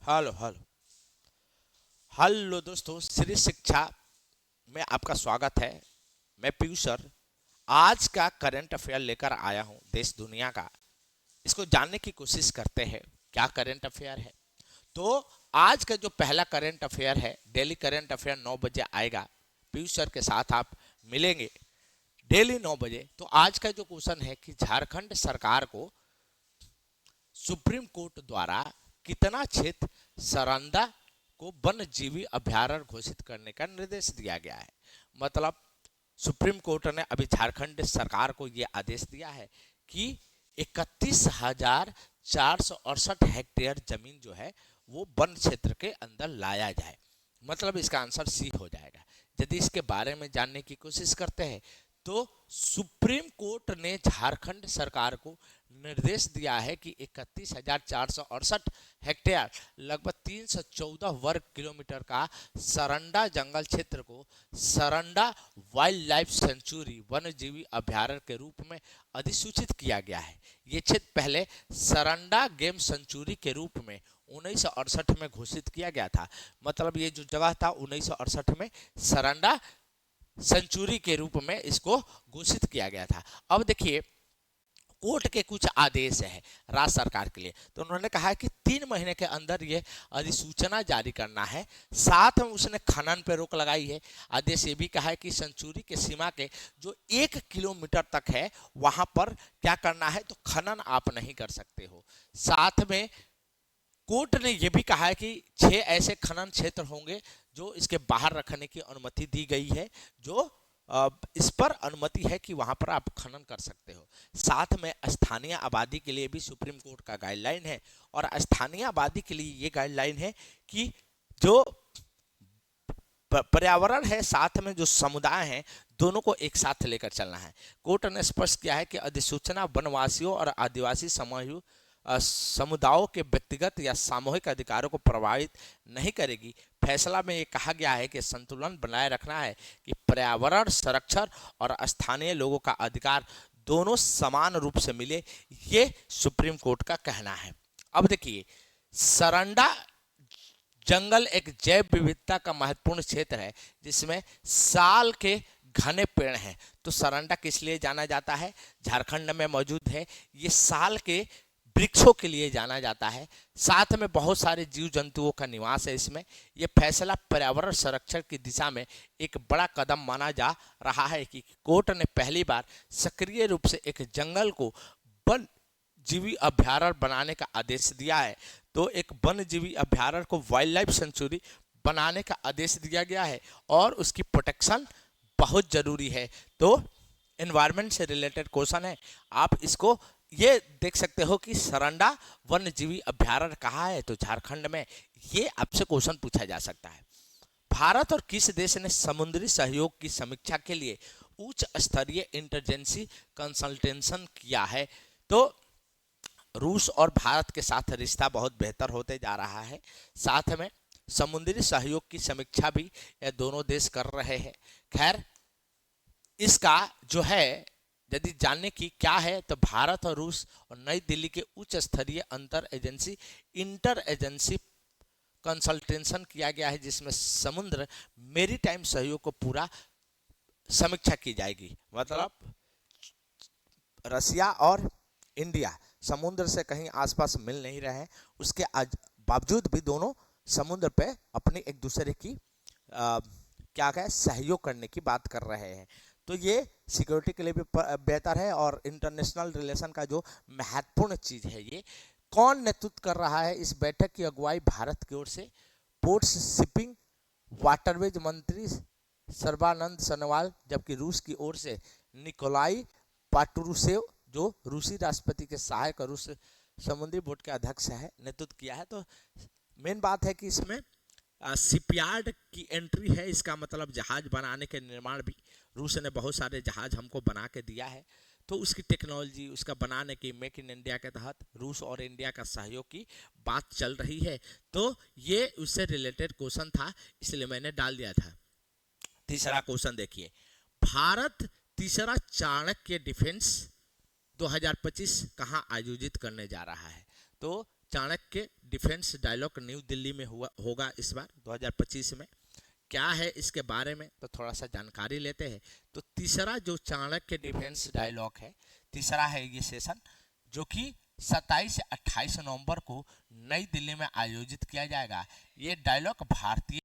Hello hello hello दोस्तों, श्री शिक्षा में आपका स्वागत है। मैं पीयूष सर आज का करंट अफेयर लेकर आया हूं, देश दुनिया का। इसको जानने की कोशिश करते हैं क्या करंट अफेयर है। तो आज का जो पहला करंट अफेयर है, डेली करंट अफेयर 9 बजे आएगा। पीयूष सर के साथ आप मिलेंगे डेली 9 बजे। तो आज का जो क्वेश्चन है कि झारखंड सरकार को सुप्रीम कोर्ट द्वारा कितना क्षेत्र सरंदा को वन्य जीवी अभयारण्य घोषित करने का निर्देश दिया गया है। मतलब सुप्रीम कोर्ट ने अभी झारखंड सरकार को यह आदेश दिया है कि 31,468 हेक्टेयर जमीन जो है वो वन क्षेत्र के अंदर लाया जाए। मतलब इसका आंसर सी हो जाएगा। यदि इसके बारे में जानने की कोशिश करते हैं तो सुप्रीम कोर्ट ने झारखंड सरकार को निर्देश दिया है कि 31,468 हेक्टेयर लगभग 314 वर्ग किलोमीटर का सरंडा जंगल क्षेत्र को सरंडा वाइल्ड लाइफ सेंचुरी वन्य जीवी अभयारण्य के रूप में अधिसूचित किया गया है। ये क्षेत्र पहले सरंडा गेम सेंचुरी के रूप में 1968 में घोषित किया गया था। मतलब ये जो जगह था 1968 में सरंडा सेंचुरी के रूप में इसको घोषित किया गया था। अब देखिए कोर्ट के कुछ आदेश है राज्य सरकार के लिए। तो उन्होंने कहा है कि 3 महीने के अंदर ये अधिसूचना जारी करना है। साथ में उसने खनन पर रोक लगाई है। आदेश ये भी कहा है कि सेंचुरी के सीमा के जो 1 किलोमीटर तक है वहां पर क्या करना है, तो खनन आप नहीं कर सकते हो। साथ में कोर्ट ने यह भी कहा है कि 6 ऐसे खनन क्षेत्र होंगे जो इसके बाहर रखने की अनुमति दी गई है, जो इस पर अनुमति है कि वहां पर आप खनन कर सकते हो। साथ में स्थानीय आबादी के लिए भी सुप्रीम कोर्ट का गाइडलाइन है। और स्थानीय आबादी के लिए ये गाइडलाइन है कि जो पर्यावरण है साथ में जो समुदाय है दोनों को एक साथ लेकर चलना है। कोर्ट ने स्पष्ट किया है कि अधिसूचना वनवासियों और आदिवासी समुदायों के व्यक्तिगत या सामूहिक अधिकारों को प्रभावित नहीं करेगी। फैसला में ये कहा गया है कि संतुलन बनाए रखना है कि पर्यावरण संरक्षण और स्थानीय लोगों का अधिकार दोनों समान रूप से मिले। ये सुप्रीम कोर्ट का कहना है। अब देखिए सरंडा जंगल एक जैव विविधता का महत्वपूर्ण क्षेत्र है जिसमें साल के घने पेड़ हैं। तो सरंडा किस लिए जाना जाता है, झारखंड में मौजूद है। ये साल के वृक्षों के लिए जाना जाता है। साथ में बहुत सारे जीव जंतुओं का निवास है इसमें। यह फैसला पर्यावरण संरक्षण की दिशा में एक बड़ा कदम माना जा रहा है कि कोर्ट ने पहली बार सक्रिय रूप से एक जंगल को वन जीवी अभयारण्य बनाने का आदेश दिया है। तो एक वन जीवी अभयारण्य को वाइल्ड लाइफ सेंचुरी बनाने का आदेश दिया गया है और उसकी प्रोटेक्शन बहुत जरूरी है। तो एनवायरनमेंट से रिलेटेड क्वेश्चन है, आप इसको ये देख सकते हो कि सरंडा वन्य जीवी अभयारण्य कहाँ है, तो झारखंड में। ये आपसे क्वेश्चन पूछा जा सकता है। भारत और किस देश ने समुद्री सहयोग की समीक्षा के लिए उच्च स्तरीय इंटेलिजेंसी कंसल्टेशन किया है। तो रूस और भारत के साथ रिश्ता बहुत बेहतर होते जा रहा है। साथ में समुद्री सहयोग की समीक्षा भी ये दोनों देश कर रहे हैं। खैर इसका जो है यदि जानने की क्या है, तो भारत और रूस और नई दिल्ली के उच्च स्तरीय इंटर एजेंसी कंसल्टेशन किया गया है जिसमें समुद्र मेरीटाइम सहयोग को पूरा समीक्षा की जाएगी। मतलब रसिया और इंडिया समुद्र से कहीं आसपास मिल नहीं रहे हैं, उसके बावजूद भी दोनों समुद्र पे अपनी एक दूसरे की क्या कहें सहयोग करने की बात कर रहे हैं। तो ये सिक्योरिटी के लिए भी बेहतर है और इंटरनेशनल रिलेशन का जो महत्वपूर्ण चीज है। ये कौन नेतृत्व कर रहा है इस बैठक की अगुवाई भारत की ओर से पोर्ट्स शिपिंग वाटरवेज मंत्री सर्बानंद सोनोवाल, जबकि रूस की ओर से निकोलाई पाट्रुसेव जो रूसी राष्ट्रपति के सहायक रूस समुद्री बोर्ड के अध्यक्ष है नेतृत्व किया है। तो मेन बात है कि इसमें शिपयार्ड की एंट्री है। इसका मतलब जहाज बनाने के निर्माण भी रूस ने बहुत सारे जहाज हमको बना के दिया है। तो उसकी टेक्नोलॉजी उसका बनाने की मेक इन इंडिया के तहत रूस और इंडिया का सहयोग की बात चल रही है। तो ये उससे रिलेटेड क्वेश्चन था, इसलिए मैंने डाल दिया था। तीसरा क्वेश्चन देखिए, भारत तीसरा चाणक्य डिफेंस 2025 कहाँ आयोजित करने जा रहा है। तो चाणक्य डिफेंस डायलॉग न्यू दिल्ली में होगा इस बार 2025 में। क्या है इसके बारे में तो थोड़ा सा जानकारी लेते हैं। तो तीसरा जो चाणक्य डिफेंस डायलॉग है, तीसरा है ये सेशन, जो कि 27 से 28 नवंबर को नई दिल्ली में आयोजित किया जाएगा। ये डायलॉग भारतीय